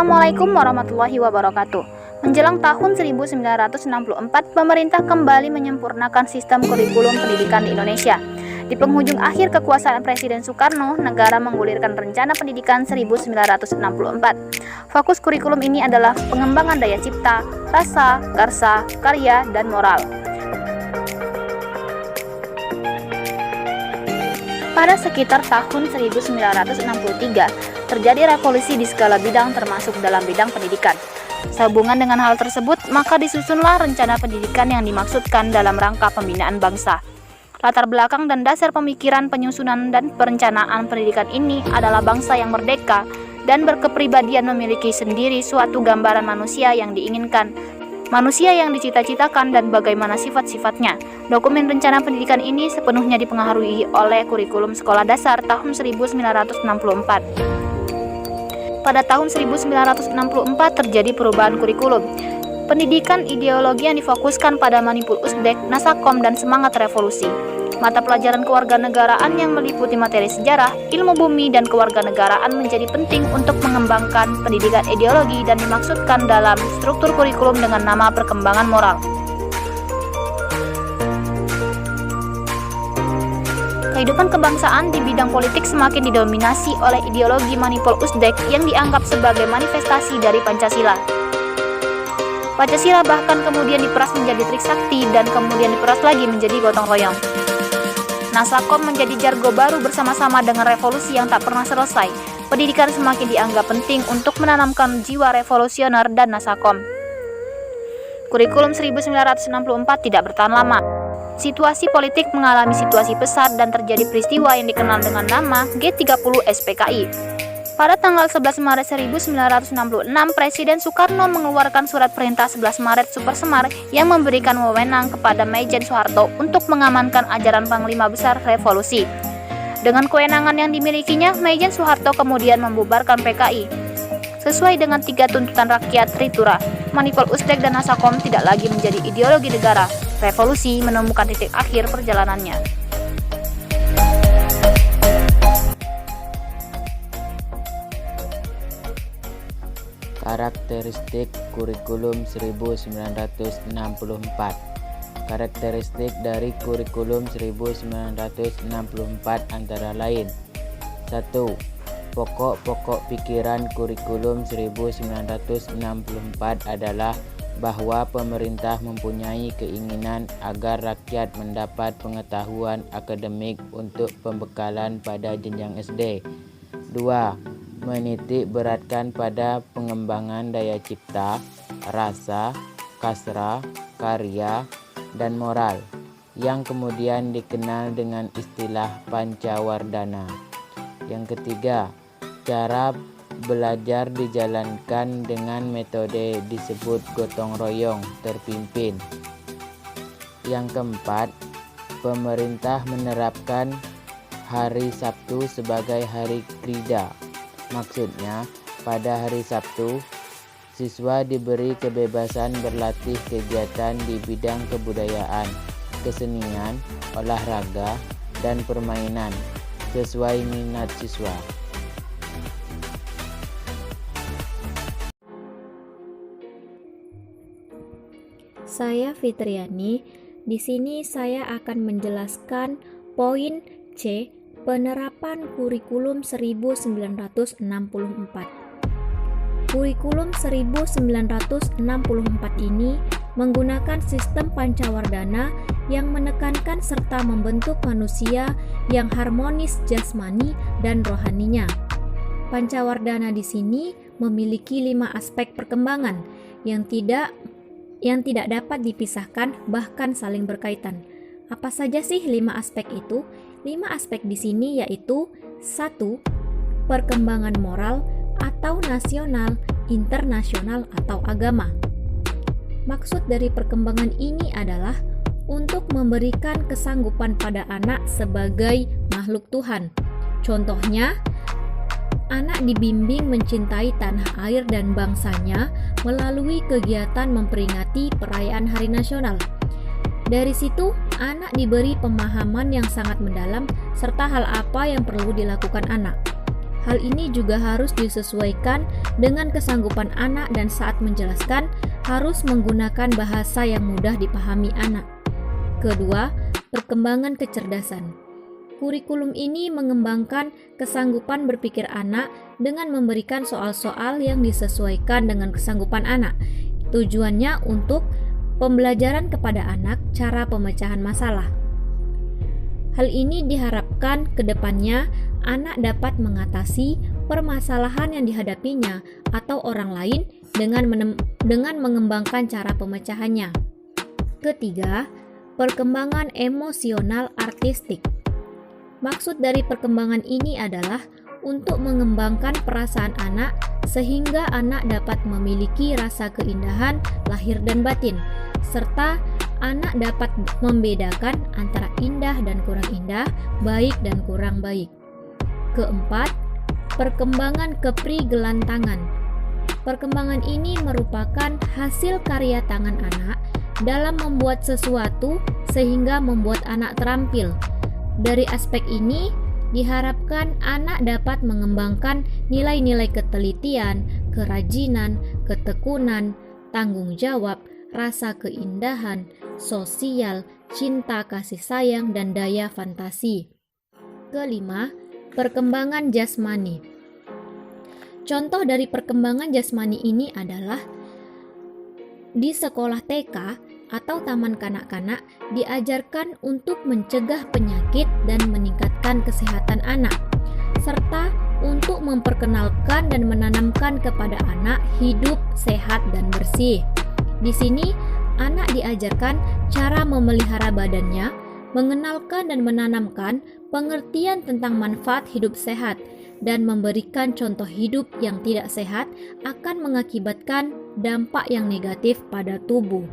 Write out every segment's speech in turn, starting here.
Assalamualaikum warahmatullahi wabarakatuh. Menjelang tahun 1964, pemerintah kembali menyempurnakan sistem kurikulum pendidikan di Indonesia. Di penghujung akhir kekuasaan Presiden Soekarno, negara menggulirkan Rencana Pendidikan 1964. Fokus kurikulum ini adalah pengembangan daya cipta, rasa, karsa, karya, dan moral. Pada sekitar tahun 1963, terjadi revolusi di segala bidang termasuk dalam bidang pendidikan. Sehubungan dengan hal tersebut, maka disusunlah rencana pendidikan yang dimaksudkan dalam rangka pembinaan bangsa. Latar belakang dan dasar pemikiran, penyusunan, dan perencanaan pendidikan ini adalah bangsa yang merdeka dan berkepribadian, memiliki sendiri suatu gambaran manusia yang diinginkan, manusia yang dicita-citakan, dan bagaimana sifat-sifatnya. Dokumen rencana pendidikan ini sepenuhnya dipengaruhi oleh kurikulum sekolah dasar tahun 1964. Pada tahun 1964 terjadi perubahan kurikulum. Pendidikan ideologi yang difokuskan pada Manipul Usdek, Nasakom, dan semangat revolusi. Mata pelajaran kewarganegaraan yang meliputi materi sejarah, ilmu bumi, dan kewarganegaraan menjadi penting untuk mengembangkan pendidikan ideologi dan dimaksudkan dalam struktur kurikulum dengan nama perkembangan moral. Kehidupan kebangsaan di bidang politik semakin didominasi oleh ideologi Manipul Usdek yang dianggap sebagai manifestasi dari Pancasila. Pancasila bahkan kemudian diperas menjadi Trisakti dan kemudian diperas lagi menjadi gotong royong. Nasakom menjadi jargon baru bersama-sama dengan revolusi yang tak pernah selesai. Pendidikan semakin dianggap penting untuk menanamkan jiwa revolusioner dan Nasakom. Kurikulum 1964 tidak bertahan lama. Situasi politik mengalami situasi pesat dan terjadi peristiwa yang dikenal dengan nama G30 SPKI. Pada tanggal 11 Maret 1966, Presiden Soekarno mengeluarkan surat perintah 11 Maret Supersemar yang memberikan wewenang kepada Maijen Soeharto untuk mengamankan ajaran Panglima Besar Revolusi. Dengan kewenangan yang dimilikinya, Maijen Soeharto kemudian membubarkan PKI. Sesuai dengan 3 tuntutan rakyat Ritura, Manipul Usdek dan Nasakom tidak lagi menjadi ideologi negara. Revolusi menemukan titik akhir perjalanannya. Karakteristik kurikulum 1964. Karakteristik dari kurikulum 1964 antara lain: 1. Pokok-pokok pikiran kurikulum 1964 adalah bahwa pemerintah mempunyai keinginan agar rakyat mendapat pengetahuan akademik untuk pembekalan pada jenjang SD. 2. Menitik beratkan pada pengembangan daya cipta, rasa, kasra, karya, dan moral, yang kemudian dikenal dengan istilah Pancawardhana. Yang ketiga, cara belajar dijalankan dengan metode disebut gotong royong terpimpin. Yang keempat, pemerintah menerapkan hari Sabtu sebagai hari krida. Maksudnya, pada hari Sabtu, siswa diberi kebebasan berlatih kegiatan di bidang kebudayaan, kesenian, olahraga, dan permainan sesuai minat siswa. Saya Fitriani. Di sini saya akan menjelaskan poin C, penerapan kurikulum 1964. Kurikulum 1964 ini menggunakan sistem Pancawardhana yang menekankan serta membentuk manusia yang harmonis jasmani dan rohaninya. Pancawardhana di sini memiliki 5 aspek perkembangan yang tidak dapat dipisahkan, bahkan saling berkaitan. Apa saja sih 5 aspek itu? 5 aspek di sini yaitu: 1. Perkembangan moral atau nasional, internasional, atau agama. Maksud dari perkembangan ini adalah untuk memberikan kesanggupan pada anak sebagai makhluk Tuhan. Contohnya, anak dibimbing mencintai tanah air dan bangsanya melalui kegiatan memperingati perayaan Hari Nasional. Dari situ, anak diberi pemahaman yang sangat mendalam serta hal apa yang perlu dilakukan anak. Hal ini juga harus disesuaikan dengan kesanggupan anak dan saat menjelaskan harus menggunakan bahasa yang mudah dipahami anak. Kedua, perkembangan kecerdasan. Kurikulum ini mengembangkan kesanggupan berpikir anak dengan memberikan soal-soal yang disesuaikan dengan kesanggupan anak. Tujuannya untuk pembelajaran kepada anak cara pemecahan masalah. Hal ini diharapkan ke depannya anak dapat mengatasi permasalahan yang dihadapinya atau orang lain dengan mengembangkan cara pemecahannya. Ketiga, perkembangan emosional artistik. Maksud dari perkembangan ini adalah untuk mengembangkan perasaan anak sehingga anak dapat memiliki rasa keindahan lahir dan batin, serta anak dapat membedakan antara indah dan kurang indah, baik dan kurang baik. Keempat, perkembangan keprigelantangan. Perkembangan ini merupakan hasil karya tangan anak dalam membuat sesuatu sehingga membuat anak terampil. Dari aspek ini, diharapkan anak dapat mengembangkan nilai-nilai ketelitian, kerajinan, ketekunan, tanggung jawab, rasa keindahan, sosial, cinta kasih sayang, dan daya fantasi. Kelima, perkembangan jasmani. Contoh dari perkembangan jasmani ini adalah di sekolah TK atau taman kanak-kanak diajarkan untuk mencegah penyakit dan meningkatkan kesehatan anak, serta untuk memperkenalkan dan menanamkan kepada anak hidup sehat dan bersih. Di sini, anak diajarkan cara memelihara badannya, mengenalkan dan menanamkan pengertian tentang manfaat hidup sehat, dan memberikan contoh hidup yang tidak sehat akan mengakibatkan dampak yang negatif pada tubuh.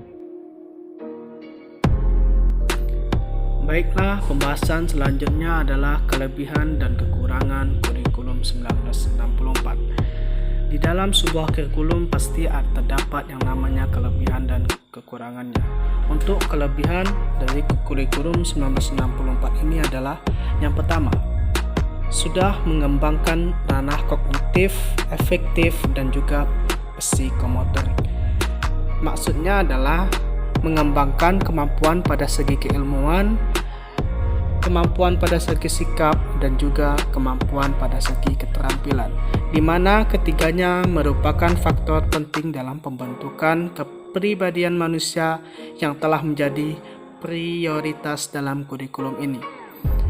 Baiklah, pembahasan selanjutnya adalah kelebihan dan kekurangan kurikulum 1964. Di dalam sebuah kurikulum pasti terdapat yang namanya kelebihan dan kekurangannya. Untuk kelebihan dari kurikulum 1964 ini adalah yang pertama, sudah mengembangkan ranah kognitif, efektif, dan juga psikomotorik. Maksudnya adalah mengembangkan kemampuan pada segi keilmuan, kemampuan pada segi sikap, dan juga kemampuan pada segi keterampilan, di mana ketiganya merupakan faktor penting dalam pembentukan kepribadian manusia yang telah menjadi prioritas dalam kurikulum ini.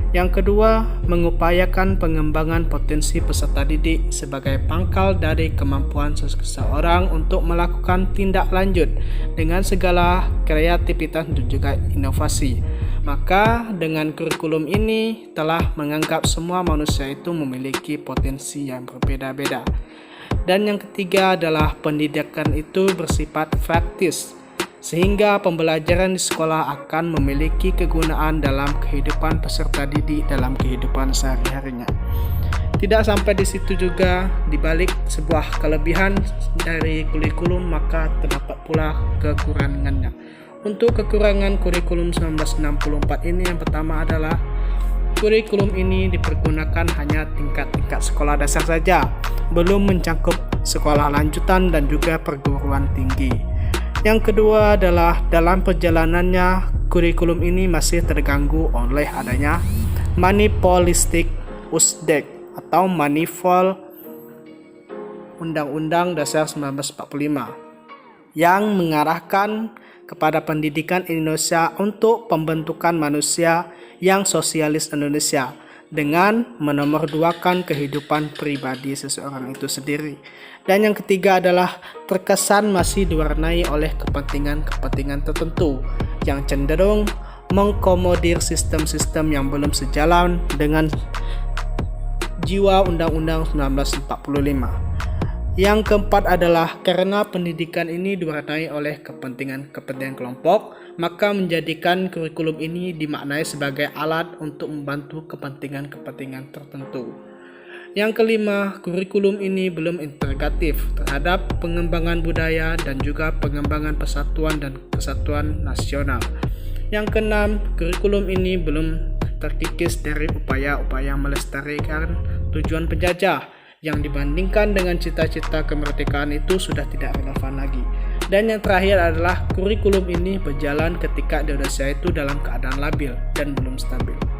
Yang kedua, mengupayakan pengembangan potensi peserta didik sebagai pangkal dari kemampuan seseorang untuk melakukan tindak lanjut dengan segala kreativitas dan juga inovasi. Maka dengan kurikulum ini telah menganggap semua manusia itu memiliki potensi yang berbeda-beda. Dan yang ketiga adalah pendidikan itu bersifat praktis, sehingga pembelajaran di sekolah akan memiliki kegunaan dalam kehidupan peserta didik dalam kehidupan sehari-harinya. Tidak sampai di situ juga, di balik sebuah kelebihan dari kurikulum maka terdapat pula kekurangannya. Untuk kekurangan kurikulum 1964 ini yang pertama adalah kurikulum ini dipergunakan hanya tingkat-tingkat sekolah dasar saja, belum mencakup sekolah lanjutan dan juga perguruan tinggi. Yang kedua adalah dalam perjalanannya kurikulum ini masih terganggu oleh adanya manifoldistik Usdek atau manifold Undang-Undang Dasar 1945 yang mengarahkan kepada pendidikan Indonesia untuk pembentukan manusia yang sosialis Indonesia dengan menomorduakan kehidupan pribadi seseorang itu sendiri. Dan yang ketiga adalah terkesan masih diwarnai oleh kepentingan-kepentingan tertentu yang cenderung mengkomodir sistem-sistem yang belum sejalan dengan jiwa Undang-Undang 1945. Yang keempat adalah karena pendidikan ini diwarnai oleh kepentingan-kepentingan kelompok, maka menjadikan kurikulum ini dimaknai sebagai alat untuk membantu kepentingan-kepentingan tertentu. Yang kelima, kurikulum ini belum integratif terhadap pengembangan budaya dan juga pengembangan persatuan dan kesatuan nasional. Yang keenam, kurikulum ini belum terkikis dari upaya-upaya melestarikan tujuan penjajah yang dibandingkan dengan cita-cita kemerdekaan itu sudah tidak relevan lagi. Dan yang terakhir adalah kurikulum ini berjalan ketika Indonesia itu dalam keadaan labil dan belum stabil.